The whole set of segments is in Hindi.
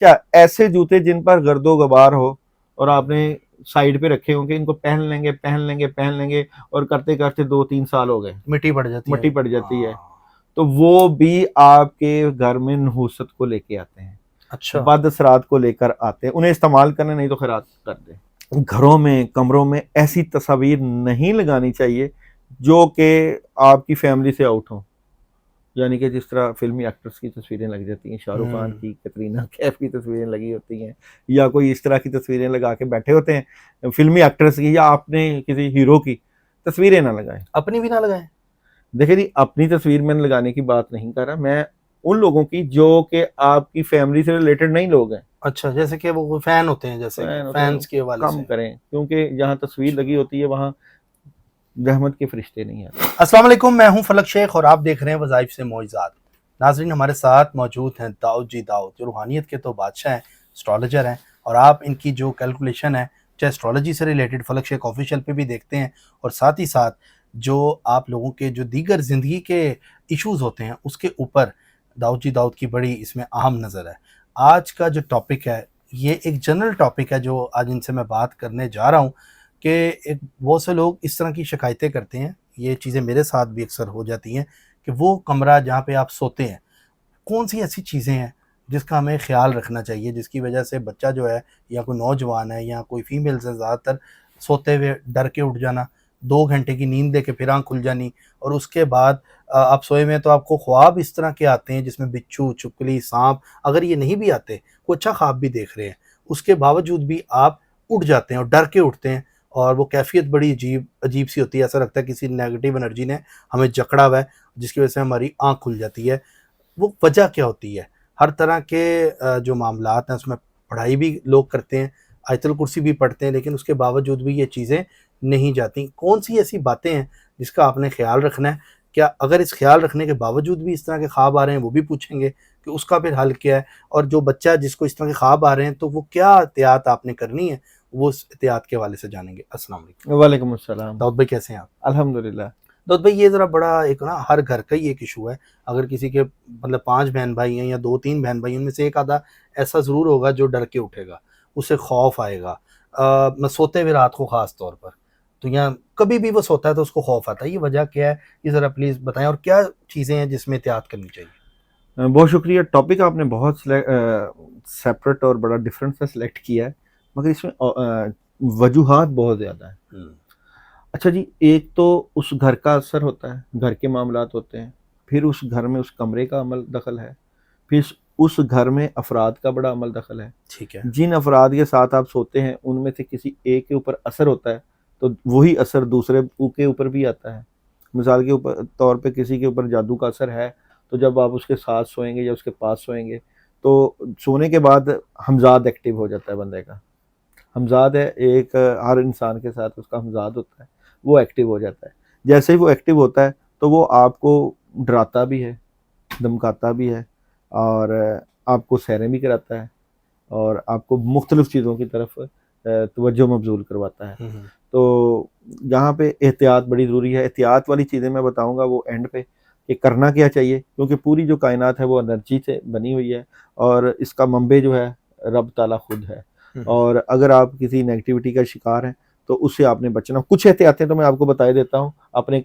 क्या ऐसे जूते जिन पर गर्दो गुबार हो और आपने साइड पे रखे होंगे, इनको पहन लेंगे पहन लेंगे पहन लेंगे और करते करते 2-3 साल हो गए, मिट्टी पड़ जाती है। मिट्टी पड़ जाती है, हाँ। तो वो भी आपके घर में नहुसत को लेके आते हैं, अच्छा। बद असरात को लेकर आते हैं। उन्हें इस्तेमाल करने नहीं तो खैरात कर दें। घरों में कमरों में ऐसी तस्वीर नहीं लगानी चाहिए जो कि आपकी फैमिली से आउट हो, यानी कि जिस तरह फिल्मी एक्टर्स की तस्वीरें लग जाती हैं, शाहरुख खान की, कटरीना कैफ की तस्वीरें लगी होती हैं, या कोई इस तरह की तस्वीरें लगा के बैठे होते हैं फिल्मी एक्टर्स की, या आपने किसी हीरो की तस्वीरें ना लगाएं। अपनी भी ना लगाएं। देखिए जी, अपनी तस्वीर मैंने लगाने की बात नहीं कर रहा मैं, उन लोगों की जो कि आपकी फैमिली से रिलेटेड नहीं लोग हैं। अच्छा, जैसे कि वो फैन होते हैं, जैसे फैन होते हैं, फैंस के हवाले कम से। करें, क्योंकि जहाँ तस्वीर लगी होती है वहाँ रहमत के फरिश्ते नहीं आते। अस्सलाम वालेकुम, मैं हूं फलक शेख और आप देख रहे हैं वज़ाइफ से मौइज़ात। नाज़रीन, हमारे साथ मौजूद हैं दाऊद जी दाऊद, जो रूहानियत के तो बादशाह हैं, एस्ट्रोलॉजर हैं, और आप इनकी जो कैलकुलेशन है चाहे एस्ट्रोलॉजी से रिलेटेड फलक शेख ऑफिशियल पे भी देखते हैं, और साथ ही साथ जो आप लोगों के जो दीगर ज़िंदगी के इश्यूज़ होते हैं उसके ऊपर दाऊद जी दाऊद की बड़ी इसमें अहम नज़र है। आज का जो टॉपिक है ये एक जनरल टॉपिक है जो आज इनसे मैं बात करने जा रहा हूँ कि एक बहुत से लोग इस तरह की शिकायतें करते हैं, ये चीज़ें मेरे साथ भी अक्सर हो जाती हैं, कि वो कमरा जहाँ पे आप सोते हैं, कौन सी ऐसी चीज़ें हैं जिसका हमें ख्याल रखना चाहिए, जिसकी वजह से बच्चा जो है या कोई नौजवान है या कोई फीमेल्स है, ज़्यादातर सोते हुए डर के उठ जाना, 2 घंटे की नींद दे के फिर आँख खुल जानी, और उसके बाद आप सोए में तो आपको ख्वाब इस तरह के आते हैं जिसमें बिच्छू, छिपकली, सांप, अगर ये नहीं भी आते, कोई अच्छा ख्वाब भी देख रहे हैं, उसके बावजूद भी आप उठ जाते हैं और डर के उठते हैं, और वो कैफियत बड़ी अजीब सी होती है, ऐसा लगता है किसी नेगेटिव एनर्जी ने हमें जकड़ा हुआ है, जिसकी वजह से हमारी आँख खुल जाती है। वो वजह क्या होती है? हर तरह के जो मामलात हैं उसमें पढ़ाई भी लोग करते हैं, आयतुल कुर्सी भी पढ़ते हैं, लेकिन उसके बावजूद भी ये चीज़ें नहीं जाती। कौन-सी ऐसी बातें हैं जिसका आपने ख़्याल रखना है? क्या अगर इस ख़्याल रखने के बावजूद भी इस तरह के ख़्वाब आ रहे हैं, वो भी पूछेंगे कि उसका फिर हल क्या है? और जो बच्चा जिसको इस तरह के ख़्वाब आ रहे हैं, तो वो क्या एहतियात आपने करनी है, वो उस एहतियात के हवाले से जानेंगे। अस्सलाम वालेकुम। वालेकुम अस्सलाम। दाऊद भाई, कैसे हैं आप? अल्हम्दुलिल्लाह। दाऊद भाई, ये ज़रा बड़ा एक ना हर घर का ही एक इशू है। अगर किसी के मतलब 5 बहन-भाई हैं या 2-3 बहन-भाई, उनमें से एक आधा ऐसा ज़रूर होगा जो डर के उठेगा, उसे खौफ आएगा। मैं सोते हुए रात को ख़ास तौर पर, तो या कभी भी वो सोता है तो उसको खौफ आता है। ये वजह क्या है? ये ज़रा प्लीज़ बताएँ, और क्या चीज़ें हैं जिसमें एहतियात करनी चाहिए? बहुत शुक्रिया, टॉपिक आपने बहुत सेपरेट और बड़ा डिफरेंट सा सिलेक्ट किया है, मगर इसमें वजूहात बहुत ज़्यादा है। अच्छा जी, एक तो उस घर का असर होता है, घर के मामलात होते हैं, फिर उस घर में उस कमरे का अमल दखल है, फिर उस घर में अफराद का बड़ा अमल दखल है। ठीक है। जिन अफराद के साथ आप सोते हैं उनमें से किसी एक के ऊपर असर होता है, तो वही असर दूसरे के ऊपर भी आता है। मिसाल के ऊपर तौर पे किसी के ऊपर जादू का असर है, तो जब आप उसके साथ सोएंगे या उसके पास सोएंगे, तो सोने के बाद हमजाद एक्टिव हो जाता है बंदे का। हमजाद है एक, हर इंसान के साथ उसका हमजाद होता है, वो एक्टिव हो जाता है। जैसे ही वो एक्टिव होता है तो वो आपको डराता भी है, धमकाता भी है, और आपको सैरें भी कराता है, और आपको मुख्तलिफ चीज़ों की तरफ तवज्जो मबजूल करवाता है। तो यहाँ पे एहतियात बड़ी ज़रूरी है। एहतियात वाली चीज़ें मैं बताऊँगा वो एंड पे, कि करना क्या चाहिए, क्योंकि पूरी जो कायनात है वो एनर्जी से बनी हुई है, और इसका मंबे जो है रब ताला खुद है। और अगर आप किसी नेगेटिविटी का शिकार हैं तो उससे आपने बचना। कुछ एहतियातें तो मैं आपको बता ही देता हूँ अपने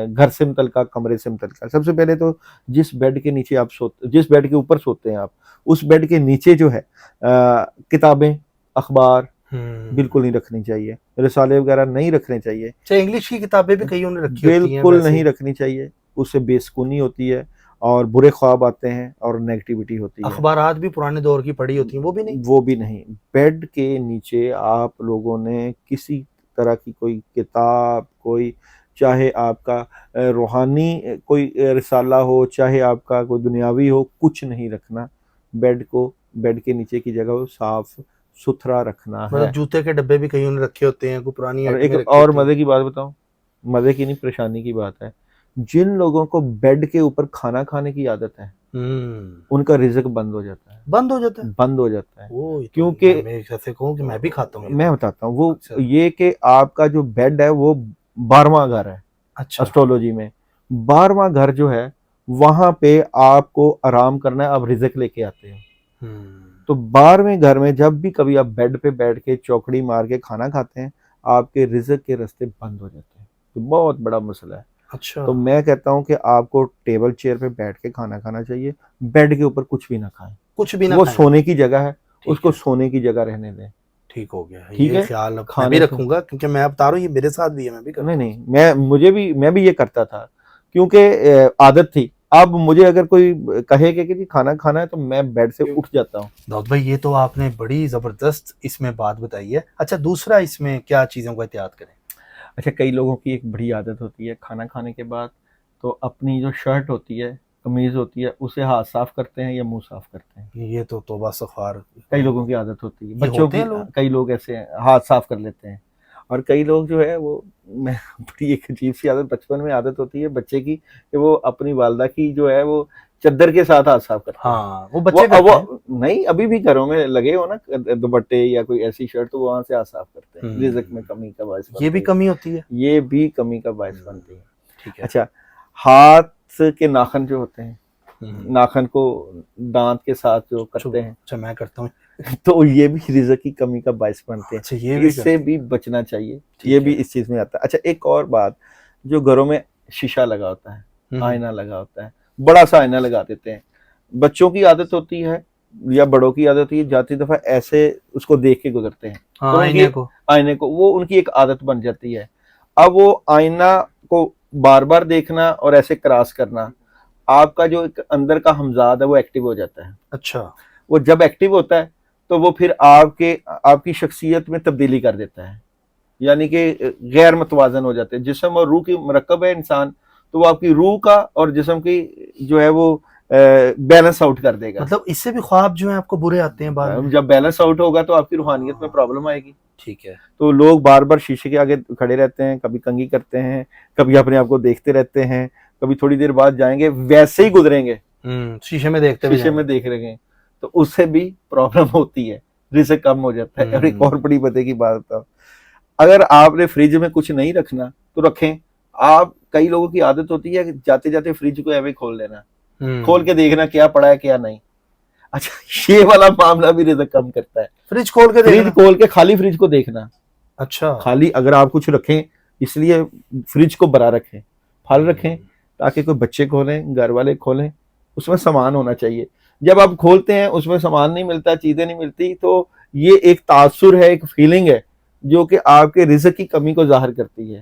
घर से मुतल्लिका, कमरे से मुतल्लिका। सबसे पहले तो जिस बेड के नीचे आप सोते, जिस बेड के ऊपर सोते हैं आप, उस बेड के नीचे जो है किताबें, अखबार बिल्कुल नहीं रखनी चाहिए, रिसाले वगैरह नहीं रखने चाहिए। चाहे इंग्लिश की किताबें भी कई उन्होंने रखी होती हैं, बिल्कुल वैसे नहीं रखनी चाहिए, उससे बेसुकूनी होती है और बुरे ख्वाब आते हैं और नेगेटिविटी होती है। अखबारात भी पुराने दौर की पड़ी होती हैं, वो भी नहीं? वो भी नहीं। बेड के नीचे आप लोगों ने किसी तरह की कोई किताब, कोई चाहे आपका रूहानी कोई रिसाला हो, चाहे आपका कोई दुनियावी हो, कुछ नहीं रखना। बेड को, बेड के नीचे की जगह को साफ सुथरा रखना मतलब है। जूते के डब्बे भी कईयों ने रखे होते हैं, कोई पुरानी और एक आइटमें रखी और होती हैं। मजे की बात बताऊं, मजे की नहीं परेशानी की बात है, जिन लोगों को बेड के ऊपर खाना खाने की आदत है उनका रिज़्क बंद हो जाता है। बंद हो जाता है? बंद हो जाता है, ओह, ये तो क्योंकि मैं ऐसे कहूँ कि मैं भी खाता हूँ ये मैं तो। बताता हूँ वो अच्छा। ये कि आपका जो बेड है वो 12वां घर है अच्छा। एस्ट्रोलॉजी में। 12वां घर जो है वहां पे आपको आराम करना है, आप रिज़्क लेके आते हो। तो 12वें घर में जब भी कभी आप बेड पे बैठ के चौकड़ी मार के खाना खाते हैं, आपके रिज़्क के रास्ते बंद हो जाते हैं। तो बहुत बड़ा मसला है। अच्छा। तो मैं कहता हूँ कि आपको टेबल चेयर पे बैठ के खाना खाना चाहिए, बेड के ऊपर कुछ भी ना खाएं। कुछ भी ना वो खाएं। सोने की जगह है, ठीक उसको है। सोने की जगह रहने दें। ठीक हो गया, ठीक ये है, ख्याल अब मैं खाने भी से रखूंगा, क्योंकि मैं बता रहा हूँ ये मेरे साथ भी है, मैं भी करता नहीं हूँ। नहीं, मैं भी ये करता था, क्योंकि आदत थी। अब मुझे अगर कोई कहे कि खाना खाना है तो मैं बेड से उठ जाता हूँ। दाऊद भाई, ये तो आपने बड़ी जबरदस्त इसमें बात बताई है। अच्छा, दूसरा इसमें क्या चीजों का एहतियात करें? अच्छा, कई लोगों की एक बड़ी आदत होती है खाना खाने के बाद तो अपनी जो शर्ट होती है, कमीज होती है, उसे हाथ साफ करते हैं या मुंह साफ करते हैं। ये तो तौबा सफ़ार। कई लोगों की आदत होती है, ये बच्चों होते की हैं लोग? कई लोग ऐसे हैं, हाथ साफ कर लेते हैं। और कई लोग जो है वो मैं बड़ी एक अजीब सी आदत बचपन में आदत होती है बच्चे की कि वो अपनी वालदा की जो है वो चद्दर के साथ हाथ साफ करते हैं। हाँ, वो बच्चे करते हैं। वो नहीं, अभी भी घरों में लगे हो ना दुपट्टे या कोई ऐसी शर्ट, तो वहां से हाथ साफ करते हैं। रिज़्क में कमी का बायस ये भी बनते कमी होती है। हैं, ये भी कमी का बायस बनती है। ठीक है। अच्छा, हाथ के नाखून जो होते हैं, हम्म। नाखून को दांत के साथ जो करते हैं, अच्छा, मैं करता हूँ। तो ये भी रिज़्क की कमी का बायस बनते हैं। अच्छा, ये भी इससे करते भी बचना चाहिए, ठीक ये भी है। इस चीज में आता है। अच्छा, एक और बात, जो घरों में शीशा लगा होता है, हम्म। आईना लगा होता है, बड़ा सा आईना लगा देते हैं। बच्चों की आदत होती है या बड़ों की आदत होती है, जाती दफा ऐसे उसको देख के गुजरते हैं, हाँ, तो आईने को। आईने को वो उनकी एक आदत बन जाती है। अब वो आईना को बार बार देखना और ऐसे क्रॉस करना, आपका जो एक अंदर का हमजाद है वो एक्टिव हो जाता है। अच्छा। वो जब एक्टिव होता है तो वो फिर आपकी शख्सियत में तब्दीली कर देता है, यानी कि गैर मतवाजन हो जाते हैं। जिस्म और रूह की मरकब है इंसान, तो वो आपकी रूह का और जिस्म की जो है वो बैलेंस आउट कर देगा। मतलब इससे भी ख्वाब जो है आपको बुरे आते हैं बाद में? जब बैलेंस आउट होगा तो आपकी रूहानियत में प्रॉब्लम आएगी। ठीक है। तो लोग बार बार शीशे के आगे खड़े रहते हैं, कभी कंघी करते हैं, कभी अपने आप को देखते रहते हैं, कभी थोड़ी देर बाद जाएंगे वैसे ही गुजरेंगे, शीशे में देखते हुए शीशे में देख रहे हैं, तो उससे भी प्रॉब्लम होती है, रिस्क कम हो जाता है। और एक और बड़ी पते की बात बताओ, अगर आपने फ्रिज में कुछ नहीं रखना तो रखें। आप कई लोगों की आदत होती है जाते जाते फ्रिज को ऐवे खोल लेना, खोल के देखना क्या पड़ा है क्या नहीं। अच्छा, ये वाला मामला भी रिस्क कम करता है। फ्रिज खोल के फ्रिज देखना? खोल के खाली फ्रिज को देखना। अच्छा। खाली अगर आप कुछ रखें, इसलिए फ्रिज को भरा रखें, फल रखें, ताकि कोई बच्चे खोलें, घर वाले खोलें, उसमें सामान होना चाहिए। जब आप खोलते हैं उसमें सामान नहीं मिलता, चीजें नहीं मिलती, तो ये एक तासुर है, एक फीलिंग है जो कि आपके रिज़्क की कमी को जाहिर करती है,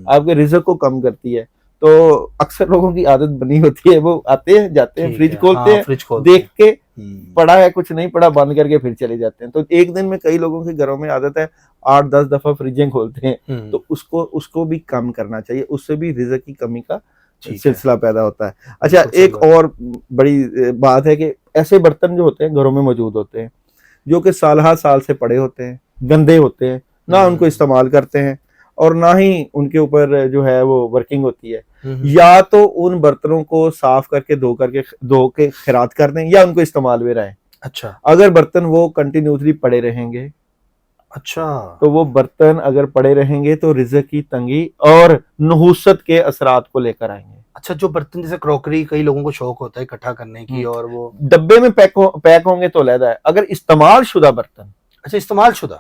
आपके रिज़्क को कम करती है। तो अक्सर लोगों की आदत बनी होती है, वो आते हैं जाते हैं, फ्रिज खोलते हाँ, हैं, फ्रिज खोलते देख के हैं। पड़ा है कुछ नहीं पड़ा, बंद करके फिर चले जाते हैं। तो एक दिन में कई लोगों के घरों में आदत है 8-10 दफा फ्रिजें खोलते हैं, तो उसको भी कम करना चाहिए, उससे भी रिज़्क की कमी का सिलसिला पैदा होता है। अच्छा, एक और बड़ी बात है कि ऐसे बर्तन जो होते हैं घरों में मौजूद होते हैं जो कि साल साल से पड़े होते हैं, गंदे होते हैं, ना उनको इस्तेमाल करते हैं और ना ही उनके ऊपर जो है वो वर्किंग होती है। या तो उन बर्तनों को साफ करके धो के खैरात कर दें या उनको इस्तेमाल में रहें। अच्छा। अगर बर्तन वो कंटिन्यूसली पड़े रहेंगे, अच्छा, तो वो बर्तन अगर पड़े रहेंगे तो रिज़्क की तंगी और नहुसत के असरात को लेकर आएंगे। अच्छा, जो बर्तन जैसे क्रॉकरी, कई लोगों को शौक होता है इकट्ठा करने की, और वो डब्बे में पैक होंगे तो अलग है। अगर इस्तेमाल शुदा बर्तन, अच्छा, इस्तेमाल शुदा,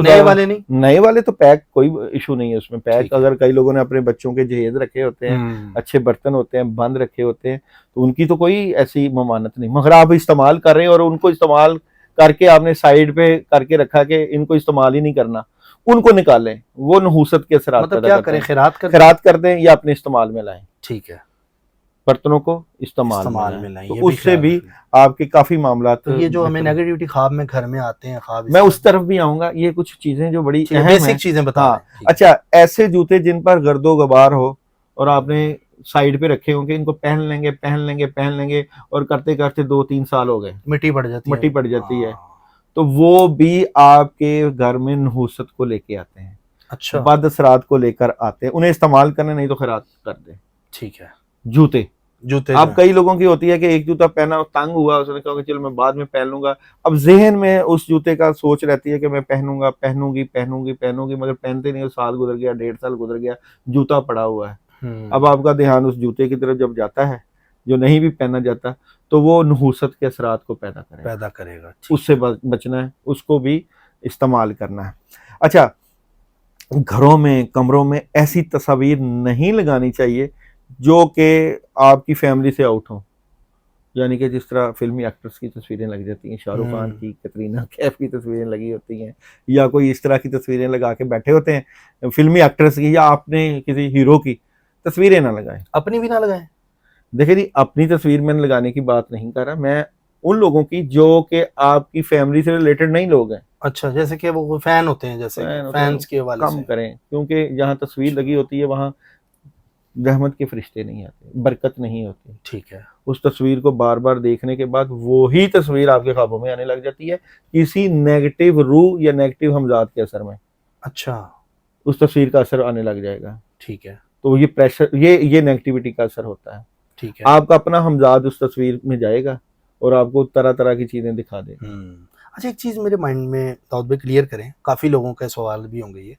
नए वाले नहीं? नए वाले तो पैक कोई इशू नहीं है उसमें। पैक है। अगर कई लोगों ने अपने बच्चों के जहेज रखे होते हैं, अच्छे बर्तन होते हैं, बंद रखे होते हैं, तो उनकी तो कोई ऐसी ममानत नहीं। मगर आप इस्तेमाल कर रहे हैं और उनको इस्तेमाल करके आपने साइड पे करके रखा कि इनको इस्तेमाल ही नहीं करना, उनको निकालें, वो नहुसत के असरात मतलब क्या करें, खैरात कर दें या अपने इस्तेमाल में लाएं। ठीक है, बर्तनों को इस्तेमाल में लाएं, तो उससे भी आपके काफी मामला। तो ये जो हमें नेगेटिविटी ख्वाब में घर में आते हैं, ख्वाब, मैं उस तरफ भी आऊंगा। ये कुछ चीजें जो बड़ी अहम बेसिक चीजें बता रहे हैं। अच्छा, ऐसे जूते जिन पर गर्दो गबार हो और आपने साइड पे रखे होंगे, इनको पहन लेंगे और करते करते 2-3 साल हो गए, मिट्टी पड़ जाती है, तो वो भी आपके घर में नहुसत को लेके आते हैं। अच्छा, बद असरात को लेकर आते हैं। उन्हें इस्तेमाल करने नहीं तो खैरात कर दे। ठीक है। जूते अब कई लोगों की होती है कि एक जूता पहना, तंग हुआ, उसने कहा चलो मैं बाद में पहन लूंगा। अब जहन में उस जूते का सोच रहती है कि मैं पहनूंगी, मगर पहनते नहीं हो। साल गुजर गया, 1.5 साल गुजर गया, जूता पड़ा हुआ है। अब आपका ध्यान उस जूते की तरफ जब जाता है जो नहीं भी पहना जाता, तो वो नहूसत के असरात को पैदा करेगा। ठीक। उससे बचना है, उसको भी इस्तेमाल करना है। अच्छा, घरों में, कमरों में ऐसी तस्वीर नहीं लगानी चाहिए जो कि आपकी फैमिली से आउट हो, यानी कि जिस तरह फिल्मी एक्टर्स की तस्वीरें लग जाती हैं, शाहरुख खान की, कतरीना कैफ की तस्वीरें लगी होती हैं, या कोई इस तरह की तस्वीरें लगा के बैठे होते हैं फिल्मी एक्टर्स की, या आपने किसी हीरो की तस्वीरें ना लगाएं। अपनी भी ना लगाएं। देखिए जी, अपनी तस्वीर में लगाने की बात नहीं कर रहा मैं, उन लोगों की जो कि आपकी फैमिली से रिलेटेड नहीं लोग हैं। अच्छा, जैसे कि वो फैन होते हैं, जैसे फैंस के हवाले कम से करें, क्योंकि जहाँ तस्वीर लगी होती है वहाँ रहमत के फरिश्ते नहीं आते, बरकत नहीं होती। ठीक है। उस तस्वीर को बार बार देखने के बाद वो ही तस्वीर आपके ख्वाबों में आने लग जाती है किसी नेगेटिव रूह या नेगेटिव हमजाद के असर में। अच्छा, उस तस्वीर का असर आने लग जाएगा। ठीक है। तो ये प्रेशर, ये नेगेटिविटी का असर होता है। ठीक है। आपका अपना हमजाद उस तस्वीर में जाएगा और आपको तरह तरह की चीजें दिखा देगा। अच्छा, एक चीज मेरे माइंड में दाऊद भाई क्लियर करें, काफी लोगों के सवाल भी होंगे ये।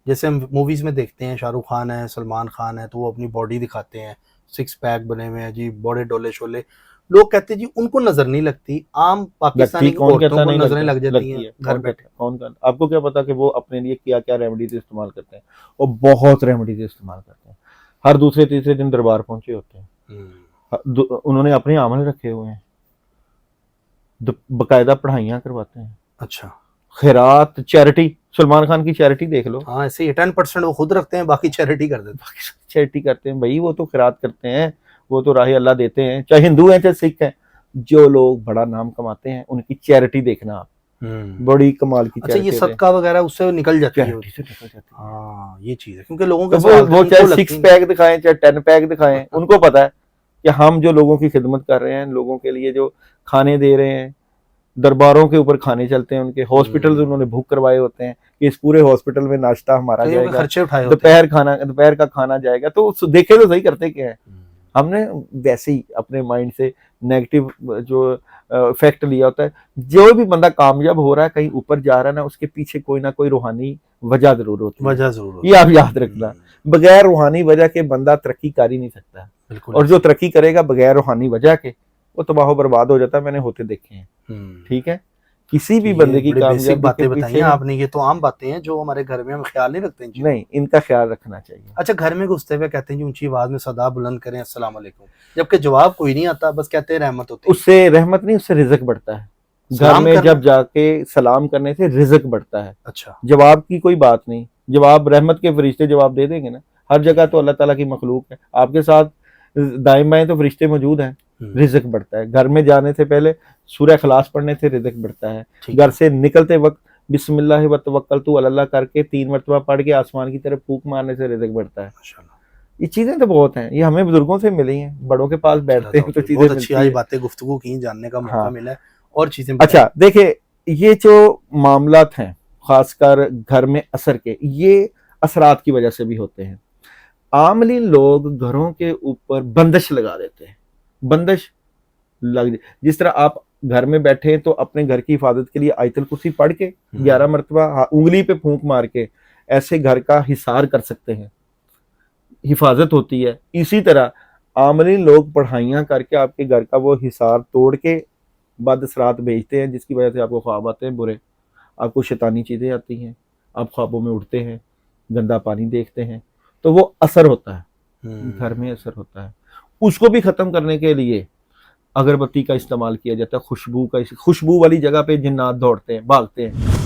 जैसे हम मूवीज में देखते हैं, शाहरुख खान है, सलमान खान है, तो वो अपनी बॉडी दिखाते हैं, 6 पैक बने हुए हैं जी, बड़े डोले शोले, लोग कहते हैं जी उनको नजर नहीं लगती, आम पाकिस्तानी औरतों को नजरें लग जाती हैं घर बैठे। कौन कहता? आपको क्या पता कि वो अपने लिए क्या क्या रेमेडीज इस्तेमाल करते हैं? और बहुत रेमेडीज इस्तेमाल करते हैं। हर दूसरे तीसरे दिन दरबार पहुंचे होते हैं, उन्होंने अपने अमल रखे हुए हैं, बकायदा पढ़ाइयाँ करवाते हैं। अच्छा, खैरात, चैरिटी, सलमान खान की चैरिटी देख लो। हाँ, ऐसे 10% वो खुद रखते हैं, बाकी चैरिटी कर देते हैं। चैरिटी करते हैं भाई, वो तो खैरात करते हैं, वो तो राह अल्लाह देते हैं, चाहे हिंदू हैं चाहे सिख हैं। जो लोग बड़ा नाम कमाते हैं उनकी चैरिटी देखना आप, बड़ी कमाल की। अच्छा, ये सदका वगैरह उससे निकल जाती है। चैरिटी से निकल जाती है। हाँ, ये चीज है, क्योंकि लोगों के वो चाहे 6 पैक दिखाएं चाहे 10 पैक दिखाएं, उनको पता है कि हम जो लोगों की खिदमत कर रहे हैं, लोगों के लिए जो खाने दे रहे हैं, दरबारों के ऊपर खाने चलते हैं, उनके हॉस्पिटल उन्होंने बुक करवाए होते हैं कि इस पूरे हॉस्पिटल में नाश्ता हमारा जाएगा, खर्चे उठाए, दोपहर का खाना जाएगा। तो देखे तो सही करते क्या है, हमने वैसे ही अपने माइंड से नेगेटिव जो इफेक्ट लिया होता है। जो भी बंदा कामयाब हो रहा है, कहीं ऊपर जा रहा है ना, उसके पीछे कोई ना कोई रूहानी वजह जरूर होती है। ये आप याद रखना, बगैर रूहानी वजह के बंदा तरक्की कर ही नहीं सकता, और जो तरक्की करेगा बगैर रूहानी वजह के, वो तबाह बर्बाद हो जाता है। मैंने होते देखे हैं। ठीक है, किसी भी बंदे की कामयाबी बातें बताई आपने, ये तो आम बातें हैं जो हमारे घर में हम ख्याल नहीं रखते हैं। नहीं, इनका ख्याल रखना चाहिए। अच्छा, घर में घुसते हुए कहते हैं जी ऊंची आवाज में सदा बुलंद करें अस्सलाम वालेकुम, जबकि जवाब कोई नहीं आता, बस कहते हैं रहमत होती है। उससे रहमत नहीं, उससे रिज़्क बढ़ता है। घर में जब जाके सलाम करने से रिज़्क बढ़ता है। अच्छा, जवाब की कोई बात नहीं, जवाब रहमत के फरिश्ते जवाब दे देंगे ना। हर जगह तो अल्लाह ताला की मखलूक है, आपके साथ दाएं बाएं तो फरिश्ते मौजूद हैं, रिज़्क बढ़ता है। घर में जाने से पहले सूरह इखलास पढ़ने से रिज़्क बढ़ता है। घर से निकलते वक्त बिस्मिल्लाह व तवक्कलतु अलल्लाह करके 3 मरतबा पढ़ के आसमान की तरफ फूंक मारने से रिज़्क बढ़ता है। ये चीजें तो बहुत हैं, ये हमें बुजुर्गों से मिली हैं, बड़ों के पास बैठते हैं तो चीजें बहुत अच्छी आज बातें गुफ्तगू की, जानने का मौका मिला है और चीजें। अच्छा देखिए, ये जो मामलात हैं खासकर घर में असर के, ये असरात की वजह से भी होते हैं। आमली लोग घरों के ऊपर बंदिश लगा देते हैं, बंदिश लग, जिस तरह आप घर में बैठे हैं तो अपने घर की हिफाजत के लिए आयतल कुर्सी पढ़ के 11 मरतबा उंगली पे फूंक मार के ऐसे घर का हिसार कर सकते हैं, हिफाजत होती है। इसी तरह आमली लोग पढ़ाइयाँ करके आपके घर का वो हिसार तोड़ के बदअसरात भेजते हैं, जिसकी वजह से आपको ख्वाब आते हैं बुरे, आपको शैतानी चीज़ें आती हैं, आप ख्वाबों में उठते हैं, गंदा पानी देखते हैं, तो वो असर होता है, घर में असर होता है। उसको भी ख़त्म करने के लिए अगरबत्ती का इस्तेमाल किया जाता है, खुशबू वाली जगह पे जिन्नात दौड़ते हैं, भागते हैं।